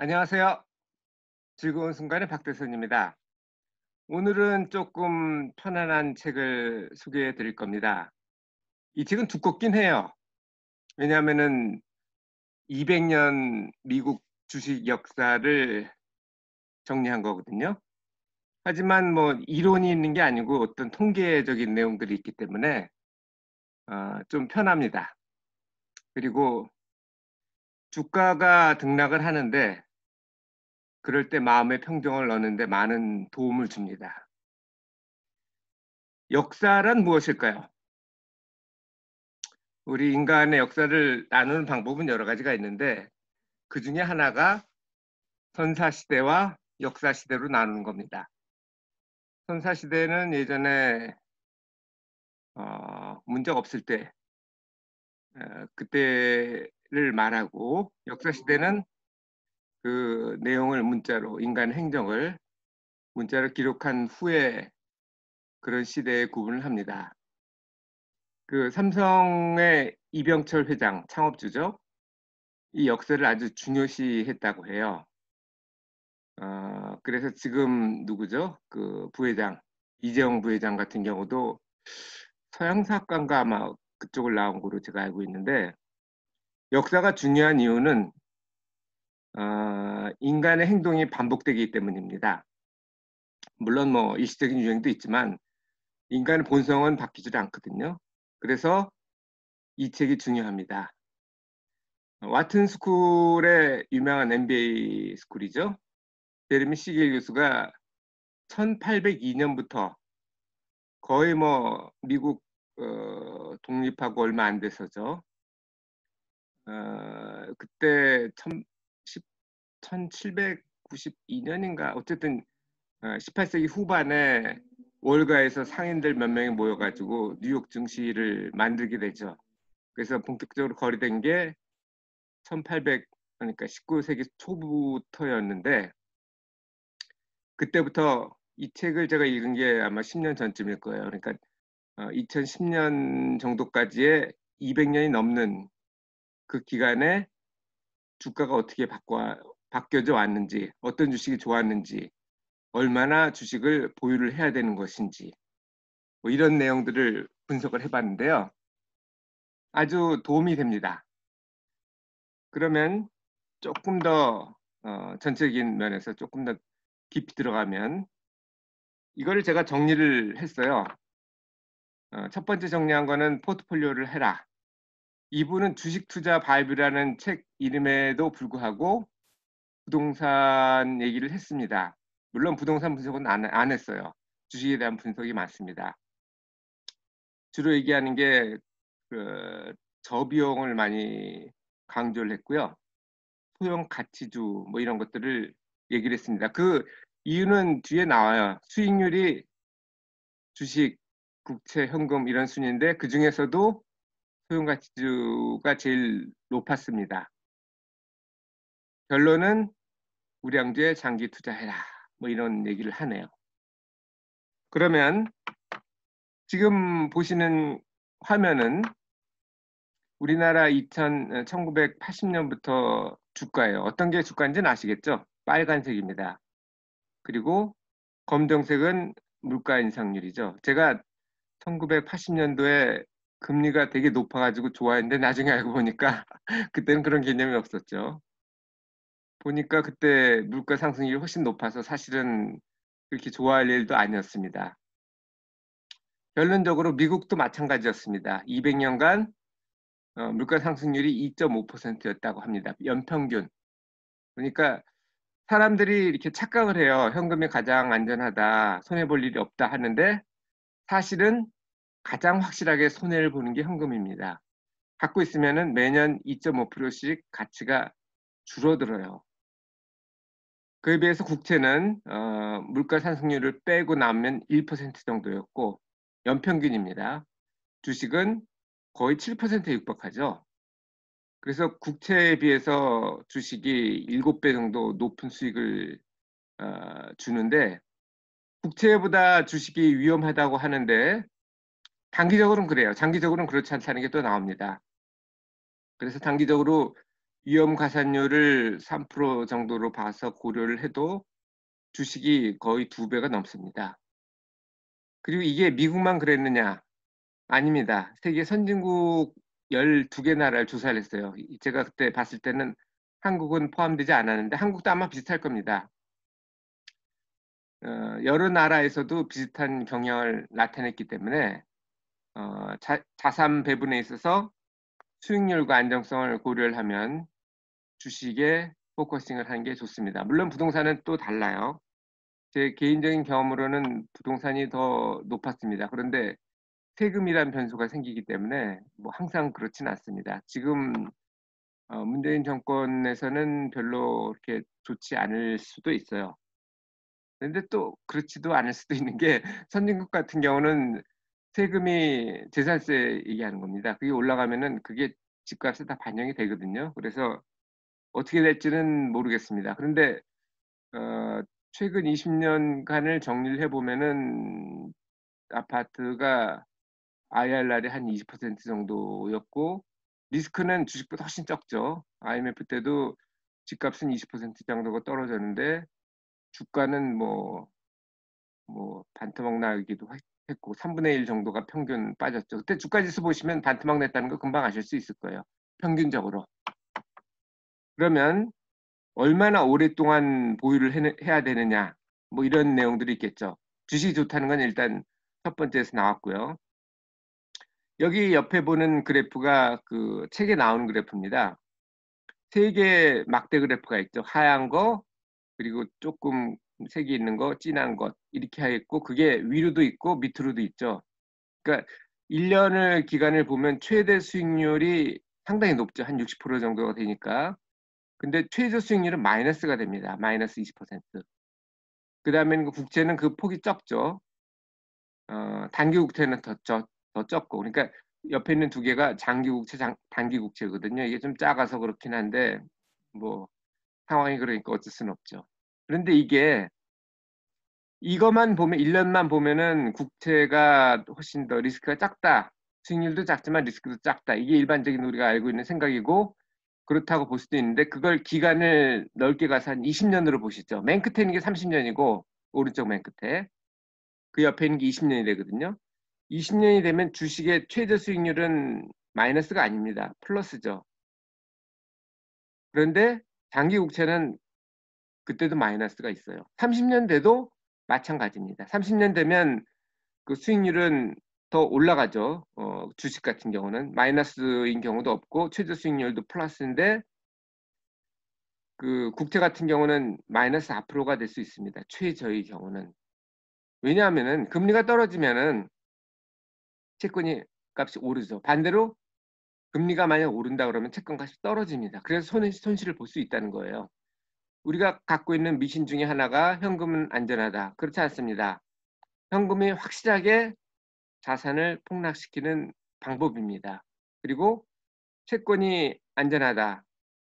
안녕하세요. 즐거운 순간의 박대선입니다. 오늘은 조금 편안한 책을 소개해 드릴 겁니다. 이 책은 두껍긴 해요. 왜냐하면은 200년 미국 주식 역사를 정리한 거거든요. 하지만 뭐 이론이 있는 게 아니고 어떤 통계적인 내용들이 있기 때문에 좀 편합니다. 그리고 주가가 등락을 하는데 그럴 때 마음의 평정을 얻는 데 많은 도움을 줍니다. 역사란 무엇일까요? 우리 인간의 역사를 나누는 방법은 여러 가지가 있는데 그중에 하나가 선사시대와 역사시대로 나누는 겁니다. 선사시대는 예전에 문제가 없을 때 그때를 말하고, 역사시대는 그 내용을 문자로, 인간 행정을 문자로 기록한 후에 그런 시대에 구분을 합니다. 그 삼성의 이병철 회장, 창업주죠. 이 역사를 아주 중요시했다고 해요. 그래서 지금 누구죠? 그 부회장, 이재용 부회장 같은 경우도 서양사학과인가 아마 그쪽을 나온 거로 제가 알고 있는데, 역사가 중요한 이유는 인간의 행동이 반복되기 때문입니다. 물론 뭐 일시적인 유행도 있지만 인간의 본성은 바뀌지 않거든요. 그래서 이 책이 중요합니다. 와튼 스쿨의 유명한 MBA 스쿨이죠. 제레미 시겔 교수가 1802년부터 거의 뭐 미국 독립하고 얼마 안 돼서죠. 그때 1792년인가 어쨌든 18세기 후반에 월가에서 상인들 몇 명이 모여가지고 뉴욕 증시를 만들게 되죠. 그래서 본격적으로 거래된 게 1800, 그러니까 19세기 초부터였는데, 그때부터 이 책을 제가 읽은 게 아마 10년 전쯤일 거예요. 그러니까 2010년 정도까지의 200년이 넘는 그 기간에 주가가 어떻게 바뀌어져 왔는지, 어떤 주식이 좋았는지, 얼마나 주식을 보유를 해야 되는 것인지, 뭐 이런 내용들을 분석을 해봤는데요. 아주 도움이 됩니다. 그러면 조금 더 전체적인 면에서 조금 더 깊이 들어가면, 이거를 제가 정리를 했어요. 첫 번째 정리한 거는 포트폴리오를 해라. 이분은 주식 투자 바이블이라는 책 이름에도 불구하고 부동산 얘기를 했습니다. 물론 부동산 분석은 안 했어요. 주식에 대한 분석이 많습니다. 주로 얘기하는 게 그 저비용을 많이 강조를 했고요. 소형 가치주 뭐 이런 것들을 얘기를 했습니다. 그 이유는 뒤에 나와요. 수익률이 주식, 국채, 현금 이런 순위인데 그 중에서도 소형 가치주가 제일 높았습니다. 결론은 우량주에 장기 투자해라. 뭐 이런 얘기를 하네요. 그러면 지금 보시는 화면은 우리나라 1980년부터 주가예요. 어떤 게 주가인지는 아시겠죠? 빨간색입니다. 그리고 검정색은 물가 인상률이죠. 제가 1980년도에 금리가 되게 높아가지고 좋아했는데 나중에 알고 보니까 그때는 그런 개념이 없었죠. 보니까 그때 물가 상승률이 훨씬 높아서 사실은 그렇게 좋아할 일도 아니었습니다. 결론적으로 미국도 마찬가지였습니다. 200년간 물가 상승률이 2.5%였다고 합니다. 연평균. 그러니까 사람들이 이렇게 착각을 해요. 현금이 가장 안전하다, 손해볼 일이 없다 하는데 사실은 가장 확실하게 손해를 보는 게 현금입니다. 갖고 있으면은 매년 2.5%씩 가치가 줄어들어요. 그에 비해서 국채는 물가 상승률을 빼고 나면 1% 정도였고 연평균입니다. 주식은 거의 7%에 육박하죠. 그래서 국채에 비해서 주식이 7배 정도 높은 수익을 주는데, 국채보다 주식이 위험하다고 하는데 단기적으로는 그래요. 장기적으로는 그렇지 않다는 게 또 나옵니다. 그래서 단기적으로 위험 가산율을 3% 정도로 봐서 고려를 해도 주식이 거의 2배가 넘습니다. 그리고 이게 미국만 그랬느냐? 아닙니다. 세계 선진국 12개 나라를 조사를 했어요. 제가 그때 봤을 때는 한국은 포함되지 않았는데 한국도 아마 비슷할 겁니다. 여러 나라에서도 비슷한 경향을 나타냈기 때문에 자산 배분에 있어서 수익률과 안정성을 고려를 하면 주식에 포커싱을 하는 게 좋습니다. 물론 부동산은 또 달라요. 제 개인적인 경험으로는 부동산이 더 높았습니다. 그런데 세금이란 변수가 생기기 때문에 뭐 항상 그렇진 않습니다. 지금 문재인 정권에서는 별로 그렇게 좋지 않을 수도 있어요. 근데 또 그렇지도 않을 수도 있는 게 선진국 같은 경우는 세금이 재산세 얘기하는 겁니다. 그게 올라가면은 그게 집값에 다 반영이 되거든요. 그래서 어떻게 될지는 모르겠습니다. 그런데 어, 최근 20년간을 정리를 해보면은 아파트가 IRR이 한 20% 정도였고 리스크는 주식보다 훨씬 적죠. IMF 때도 집값은 20% 정도가 떨어졌는데 주가는 뭐 반토막 나기도 했고 3분의 1 정도가 평균 빠졌죠. 그때 주가 지수 보시면 반토막 냈다는 거 금방 아실 수 있을 거예요. 평균적으로. 그러면 얼마나 오랫동안 보유를 해야 되느냐 뭐 이런 내용들이 있겠죠. 주식이 좋다는 건 일단 첫 번째에서 나왔고요. 여기 옆에 보는 그래프가 그 책에 나오는 그래프입니다. 세 개의 막대 그래프가 있죠. 하얀 거, 그리고 조금 색이 있는 거, 진한 것 이렇게 하 있고 그게 위로도 있고 밑으로도 있죠. 그러니까 1년을 기간을 보면 최대 수익률이 상당히 높죠. 한 60% 정도가 되니까. 근데 최저 수익률은 마이너스가 됩니다. 마이너스 20%. 그 다음에는 그 국채는 그 폭이 적죠. 단기 국채는 더 적고. 그러니까 옆에 있는 두 개가 장기 국채, 단기 국채거든요. 이게 좀 작아서 그렇긴 한데, 뭐, 상황이 그러니까 어쩔 수는 없죠. 그런데 이것만 보면, 1년만 보면은 국채가 훨씬 더 리스크가 작다. 수익률도 작지만 리스크도 작다. 이게 일반적인 우리가 알고 있는 생각이고, 그렇다고 볼 수도 있는데, 그걸 기간을 넓게 가서 한 20년으로 보시죠. 맨 끝에 있는 게 30년이고, 오른쪽 맨 끝에. 그 옆에 있는 게 20년이 되거든요. 20년이 되면 주식의 최저 수익률은 마이너스가 아닙니다. 플러스죠. 그런데 장기 국채는 그때도 마이너스가 있어요. 30년 돼도 마찬가지입니다. 30년 되면 그 수익률은 더 올라가죠. 주식 같은 경우는 마이너스인 경우도 없고 최저 수익률도 플러스인데 그 국채 같은 경우는 마이너스 앞으로가 될 수 있습니다. 최저의 경우는. 왜냐하면은 금리가 떨어지면은 채권이 값이 오르죠. 반대로 금리가 만약 오른다 그러면 채권 값이 떨어집니다. 그래서 손실을 볼 수 있다는 거예요. 우리가 갖고 있는 미신 중에 하나가 현금은 안전하다. 그렇지 않습니다. 현금이 확실하게 자산을 폭락시키는 방법입니다. 그리고 채권이 안전하다.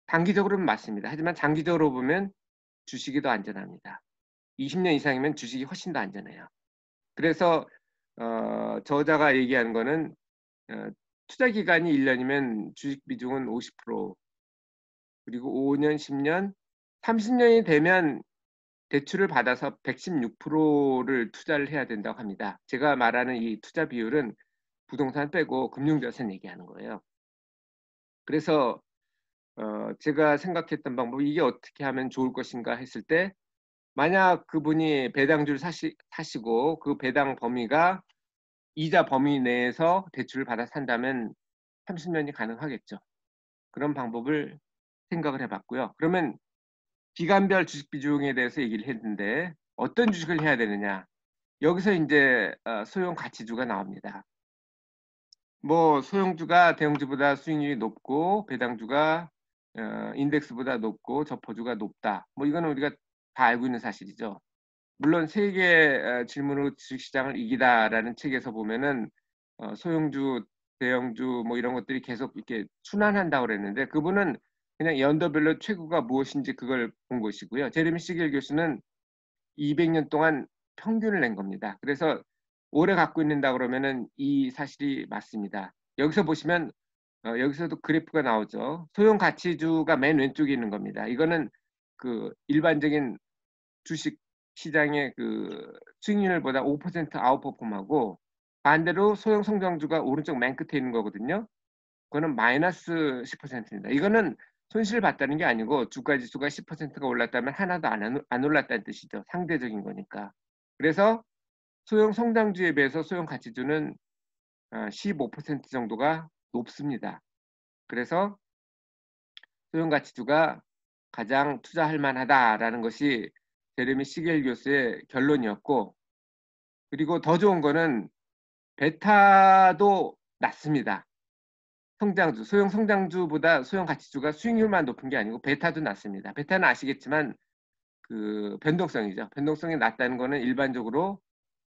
단기적으로는 맞습니다. 하지만 장기적으로 보면 주식이 더 안전합니다. 20년 이상이면 주식이 훨씬 더 안전해요. 그래서 저자가 얘기하는 거는 어, 투자 기간이 1년이면 주식 비중은 50%, 그리고 5년, 10년, 30년이 되면 대출을 받아서 116%를 투자를 해야 된다고 합니다. 제가 말하는 이 투자 비율은 부동산 빼고 금융자산 얘기하는 거예요. 그래서 제가 생각했던 방법이 이게 어떻게 하면 좋을 것인가 했을 때 만약 그분이 배당주를 사시고 그 배당 범위가 이자 범위 내에서 대출을 받아 산다면 30년이 가능하겠죠. 그런 방법을 생각을 해봤고요. 그러면 기간별 주식 비중에 대해서 얘기를 했는데 어떤 주식을 해야 되느냐? 여기서 이제 소형 가치주가 나옵니다. 뭐 소형주가 대형주보다 수익률이 높고 배당주가 인덱스보다 높고 저포주가 높다. 뭐 이거는 우리가 다 알고 있는 사실이죠. 물론 세계 질문으로 주식시장을 이기다라는 책에서 보면은 소형주, 대형주 뭐 이런 것들이 계속 이렇게 순환한다고 그랬는데 그분은 그냥 연도별로 최고가 무엇인지 그걸 본 것이고요. 제레미 시겔 교수는 200년 동안 평균을 낸 겁니다. 그래서 오래 갖고 있는다 그러면은 이 사실이 맞습니다. 여기서 보시면 여기서도 그래프가 나오죠. 소형 가치주가 맨 왼쪽에 있는 겁니다. 이거는 그 일반적인 주식 시장의 그 수익률보다 5% 아웃퍼폼하고, 반대로 소형 성장주가 오른쪽 맨 끝에 있는 거거든요. 그거는 마이너스 10%입니다. 이거는 손실을 봤다는 게 아니고 주가 지수가 10%가 올랐다면 하나도 안 올랐다는 뜻이죠. 상대적인 거니까. 그래서 소형 성장주에 비해서 소형 가치주는 15% 정도가 높습니다. 그래서 소형 가치주가 가장 투자할 만하다라는 것이 제레미 시겔 교수의 결론이었고, 그리고 더 좋은 거는 베타도 낮습니다. 성장주, 소형 성장주보다 소형 가치주가 수익률만 높은 게 아니고 베타도 낮습니다. 베타는 아시겠지만 그 변동성이죠. 변동성이 낮다는 거는 일반적으로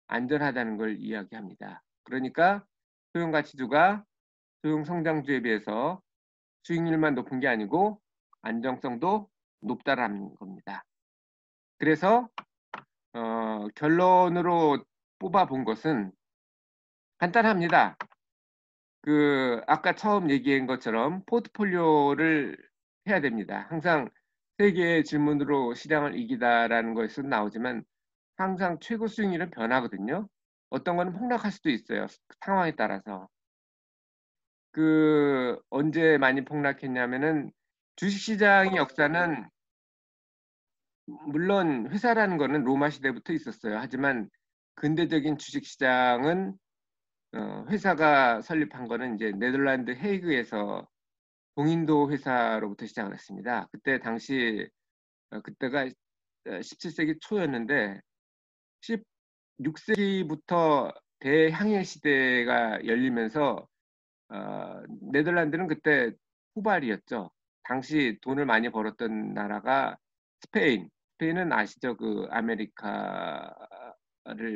안전하다는 걸 이야기합니다. 그러니까 소형 가치주가 소형 성장주에 비해서 수익률만 높은 게 아니고 안정성도 높다라는 겁니다. 그래서 결론으로 뽑아본 것은 간단합니다. 그 아까 처음 얘기한 것처럼 포트폴리오를 해야 됩니다. 항상 세 개의 질문으로 시장을 이기다라는 것은 나오지만 항상 최고 수익률은 변하거든요. 어떤 거는 폭락할 수도 있어요. 상황에 따라서. 그 언제 많이 폭락했냐면은 주식시장의 역사는 물론 회사라는 거는 로마 시대부터 있었어요. 하지만 근대적인 주식시장은 회사가 설립한 거는 이제 네덜란드 헤이그에서 동인도 회사로부터 시작을 했습니다. 그때 당시 그때가 17세기 초였는데 16세기부터 대항해 시대가 열리면서 네덜란드는 그때 후발이었죠. 당시 돈을 많이 벌었던 나라가 스페인. 스페인은 아시죠? 그 아메리카를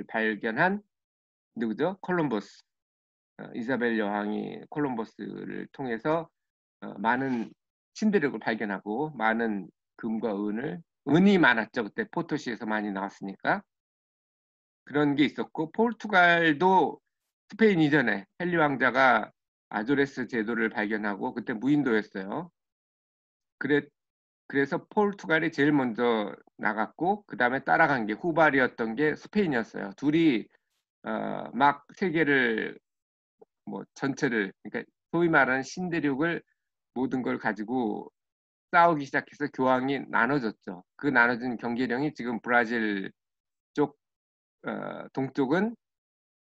발견한 누구죠? 콜럼버스. 이사벨 여왕이 콜럼버스를 통해서 많은 신대륙을 발견하고 많은 금과 은이 많았죠. 그때 포토시에서 많이 나왔으니까. 그런 게 있었고, 포르투갈도 스페인 이전에 헨리 왕자가 아조레스 제도를 발견하고 그때 무인도였어요. 그래서 포르투갈이 제일 먼저 나갔고 그 다음에 따라간 게 후발이었던 게 스페인이었어요. 둘이 막 세계를 뭐 전체를, 그러니까 소위 말하는 신대륙을 모든 걸 가지고 싸우기 시작해서 교황이 나눠졌죠. 그 나눠진 경계령이 지금 브라질 쪽, 동쪽은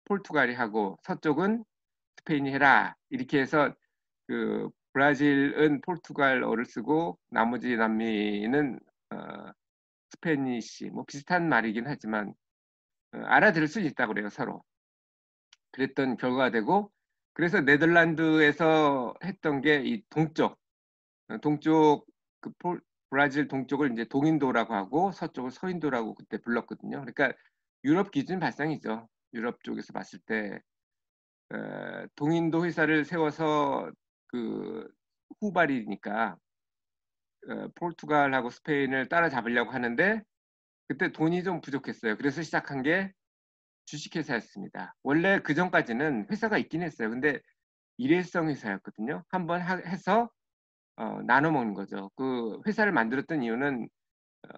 포르투갈이 하고 서쪽은 스페인이 해라, 이렇게 해서 그 브라질은 포르투갈어를 쓰고 나머지 남미는 스페니시, 뭐 비슷한 말이긴 하지만 알아들을 수 있다고 그래요, 서로. 그랬던 결과가 되고, 그래서 네덜란드에서 했던 게 이 동쪽 그 브라질 동쪽을 이제 동인도라고 하고 서쪽을 서인도라고 그때 불렀거든요. 그러니까 유럽 기준 발상이죠. 유럽 쪽에서 봤을 때 동인도 회사를 세워서 그 후발이니까 포르투갈하고 스페인을 따라잡으려고 하는데 그때 돈이 좀 부족했어요. 그래서 시작한 게 주식회사였습니다. 원래 그 전까지는 회사가 있긴 했어요. 근데 일회성 회사였거든요. 한번 해서 나눠 먹는 거죠. 그 회사를 만들었던 이유는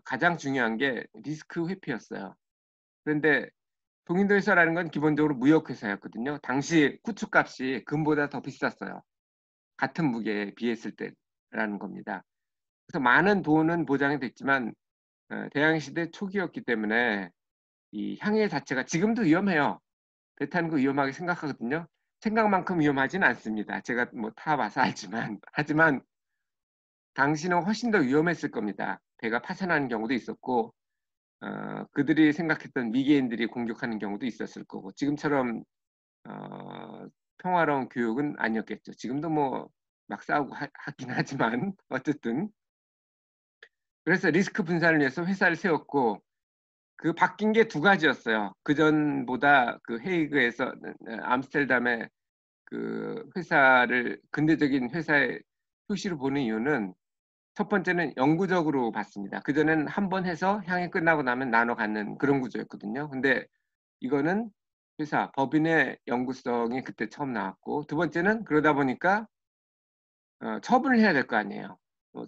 가장 중요한 게 리스크 회피였어요. 그런데 동인도회사라는 건 기본적으로 무역회사였거든요. 당시 후추값이 금보다 더 비쌌어요. 같은 무게에 비했을 때라는 겁니다. 그래서 많은 돈은 보장이 됐지만 대항시대 초기였기 때문에 이 향해 자체가 지금도 위험해요. 배 타는 거 위험하게 생각하거든요. 생각만큼 위험하진 않습니다. 제가 뭐 타봐서 알지만 하지만 당시는 훨씬 더 위험했을 겁니다. 배가 파산하는 경우도 있었고 그들이 생각했던 미개인들이 공격하는 경우도 있었을 거고 지금처럼 평화로운 교육은 아니었겠죠. 지금도 뭐 막 싸우고 하긴 하지만 어쨌든 그래서 리스크 분산을 위해서 회사를 세웠고 그 바뀐 게 두 가지였어요. 그 전보다 그 헤이그에서 암스테르담에 그 회사를 근대적인 회사의 표시로 보는 이유는 첫 번째는 영구적으로 봤습니다. 그전에는 한 번 해서 향이 끝나고 나면 나눠 갖는 그런 구조였거든요. 근데 이거는 회사, 법인의 영구성이 그때 처음 나왔고 두 번째는 그러다 보니까 처분을 해야 될 거 아니에요.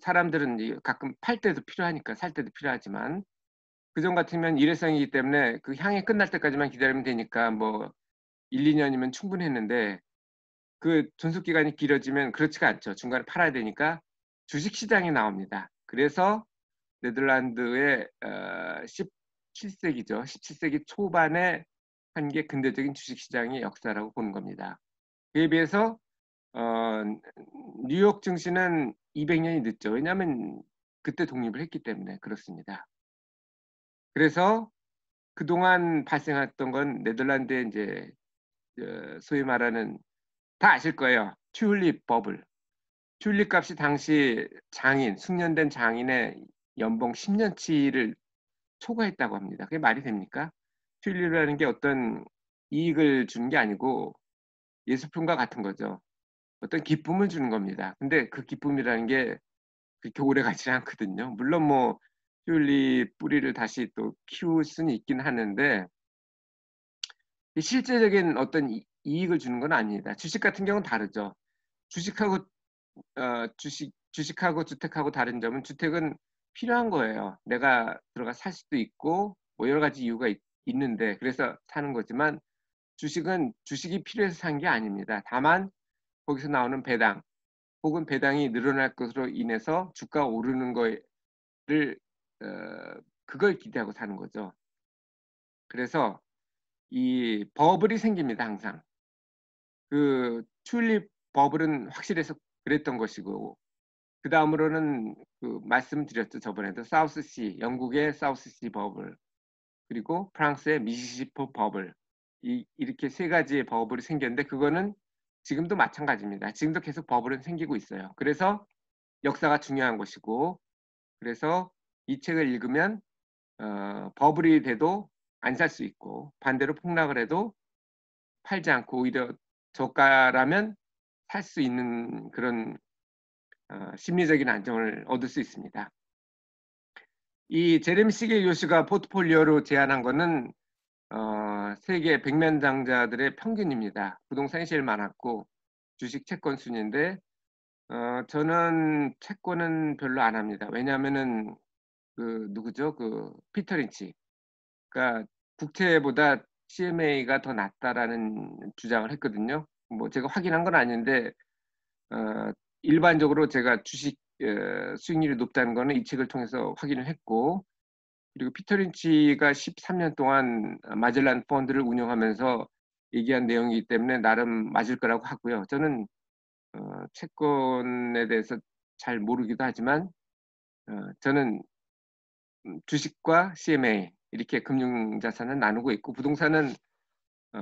사람들은 가끔 팔 때도 필요하니까 살 때도 필요하지만 그전 같으면 일회성이기 때문에 그 향이 끝날 때까지만 기다리면 되니까 뭐 1, 2년이면 충분했는데 그 존속 기간이 길어지면 그렇지가 않죠. 중간에 팔아야 되니까 주식 시장이 나옵니다. 그래서 네덜란드의 17세기죠. 17세기 초반에 한 게 근대적인 주식 시장의 역사라고 보는 겁니다. 그에 비해서 어, 뉴욕 증시는 200년이 늦죠. 왜냐하면 그때 독립을 했기 때문에 그렇습니다. 그래서 그동안 발생했던 건 네덜란드의 이제 소위 말하는 다 아실 거예요. 튤립 버블. 튤립 값이 당시 장인, 숙련된 장인의 연봉 10년치를 초과했다고 합니다. 그게 말이 됩니까? 튤립이라는 게 어떤 이익을 주는 게 아니고 예술품과 같은 거죠. 어떤 기쁨을 주는 겁니다. 근데 그 기쁨이라는 게 그렇게 오래 가지 않거든요. 물론 뭐 튤립 뿌리를 다시 또 키울 수는 있긴 하는데 실제적인 어떤 이익을 주는 건 아닙니다. 주식 같은 경우는 다르죠. 주식하고 주식하고 주택하고 다른 점은 주택은 필요한 거예요. 내가 들어가 살 수도 있고 뭐 여러 가지 이유가 있는데 그래서 사는 거지만 주식은 주식이 필요해서 산 게 아닙니다. 다만 거기서 나오는 배당 혹은 배당이 늘어날 것으로 인해서 주가가 오르는 거를 그걸 기대하고 사는 거죠. 그래서 이 버블이 생깁니다. 항상 그 튤립 버블은 확실해서 그랬던 것이고 그 다음으로는 그 말씀드렸죠. 저번에도 사우스시 영국의 사우스시 버블 그리고 프랑스의 미시시피 버블 이렇게 세 가지의 버블이 생겼는데 그거는 지금도 마찬가지입니다. 지금도 계속 버블은 생기고 있어요. 그래서 역사가 중요한 것이고 그래서 이 책을 읽으면 버블이 돼도 안 살 수 있고 반대로 폭락을 해도 팔지 않고 오히려 저가라면 살 수 있는 그런 심리적인 안정을 얻을 수 있습니다. 이 제레미 시게 요시가 포트폴리오로 제안한 거는 세계 100만 장자들의 평균입니다. 부동산이 제일 많았고 주식 채권 순인데 저는 채권은 별로 안 합니다. 왜냐하면은 그 누구죠? 그 피터 린치. 그러니까 국채보다 CMA가 더 낫다라는 주장을 했거든요. 뭐 제가 확인한 건 아닌데 어, 일반적으로 제가 주식 수익률이 높다는 거는 이 책을 통해서 확인을 했고 그리고 피터 린치가 13년 동안 마젤란 펀드를 운영하면서 얘기한 내용이기 때문에 나름 맞을 거라고 하고요. 저는 채권에 대해서 잘 모르기도 하지만 저는 주식과 CMA 이렇게 금융자산은 나누고 있고 부동산은 어,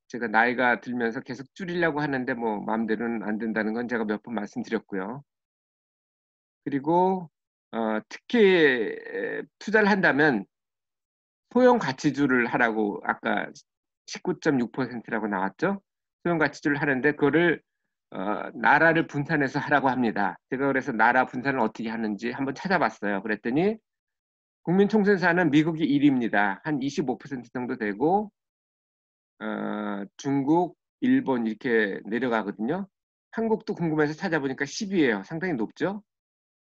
제가 나이가 들면서 계속 줄이려고 하는데 뭐 마음대로는 안 된다는 건 제가 몇 번 말씀드렸고요. 그리고 특히 투자를 한다면 소형 가치주를 하라고 아까 19.6%라고 나왔죠. 소형 가치주를 하는데 그거를 나라를 분산해서 하라고 합니다. 제가 그래서 나라 분산을 어떻게 하는지 한번 찾아봤어요. 그랬더니 국민 총생산은 미국이 1위입니다. 한 25% 정도 되고 중국, 일본 이렇게 내려가거든요. 한국도 궁금해서 찾아보니까 10위예요. 상당히 높죠.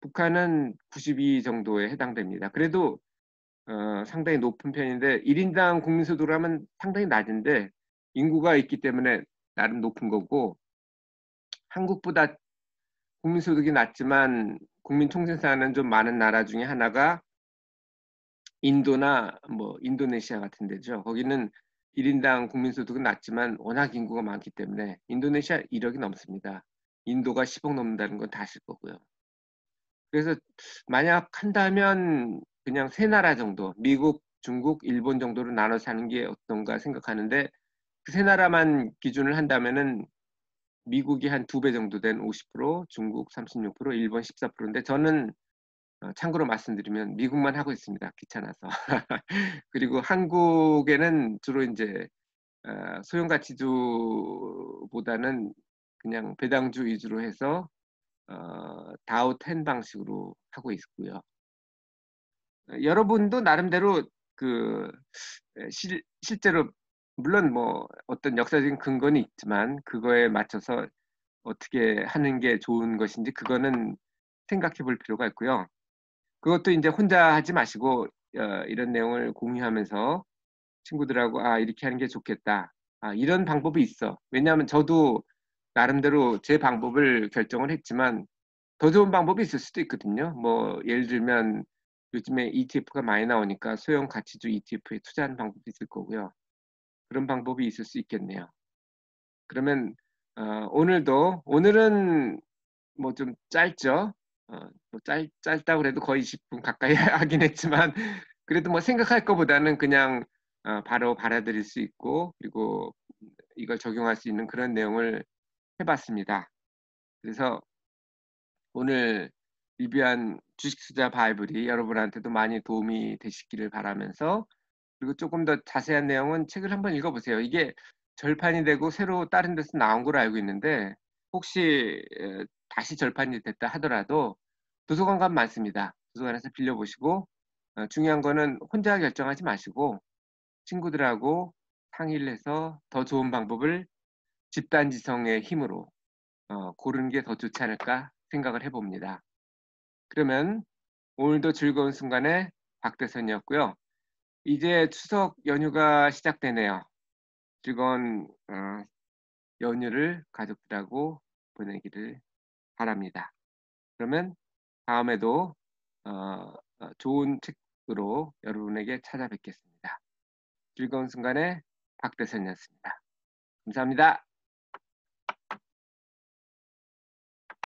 북한은 92 정도에 해당됩니다. 그래도 상당히 높은 편인데 1인당 국민소득으로 하면 상당히 낮은데 인구가 있기 때문에 나름 높은 거고 한국보다 국민소득이 낮지만 국민 총생산은 좀 많은 나라 중에 하나가 인도나 뭐 인도네시아 같은 데죠. 거기는 1인당 국민소득은 낮지만 워낙 인구가 많기 때문에 인도네시아 1억이 넘습니다. 인도가 10억 넘는다는 건 다 아실 거고요. 그래서 만약 한다면 그냥 세 나라 정도, 미국, 중국, 일본 정도로 나눠 사는 게 어떤가 생각하는데 그 세 나라만 기준을 한다면은 미국이 한 2배 정도 된 50%, 중국 36%, 일본 14%인데 저는 참고로 말씀드리면 미국만 하고 있습니다. 귀찮아서. 그리고 한국에는 주로 이제 소형 가치주보다는 그냥 배당주 위주로 해서 다우 10 방식으로 하고 있고요. 여러분도 나름대로 그 실제로 물론 뭐 어떤 역사적인 근거는 있지만 그거에 맞춰서 어떻게 하는 게 좋은 것인지 그거는 생각해 볼 필요가 있고요. 그것도 이제 혼자 하지 마시고 이런 내용을 공유하면서 친구들하고 "아 이렇게 하는 게 좋겠다. 아 이런 방법이 있어." 왜냐하면 저도 나름대로 제 방법을 결정을 했지만 더 좋은 방법이 있을 수도 있거든요. 뭐 예를 들면 요즘에 ETF가 많이 나오니까 소형 가치주 ETF에 투자하는 방법이 있을 거고요. 그런 방법이 있을 수 있겠네요. 그러면 오늘은 뭐 좀 짧죠. 뭐 짧다고 그래도 거의 20분 가까이 하긴 했지만 그래도 뭐 생각할 거보다는 그냥 바로 받아들일 수 있고 그리고 이걸 적용할 수 있는 그런 내용을 해 봤습니다. 그래서 오늘 리뷰한 주식 투자 바이블이 여러분한테도 많이 도움이 되시기를 바라면서 그리고 조금 더 자세한 내용은 책을 한번 읽어 보세요. 이게 절판이 되고 새로 다른 데서 나온 걸로 알고 있는데 혹시 다시 절판이 됐다 하더라도 도서관 가면 많습니다. 도서관에서 빌려 보시고 중요한 거는 혼자 결정하지 마시고 친구들하고 상의를 해서 더 좋은 방법을 집단지성의 힘으로 고르는 게 더 좋지 않을까 생각을 해 봅니다. 그러면 오늘도 즐거운 순간에 박대선이었고요. 이제 추석 연휴가 시작되네요. 즐거운 연휴를 가족들하고 보내기를 바랍니다. 그러면 다음에도 좋은 책으로 여러분에게 찾아뵙겠습니다. 즐거운 순간에 박대선이었습니다. 감사합니다.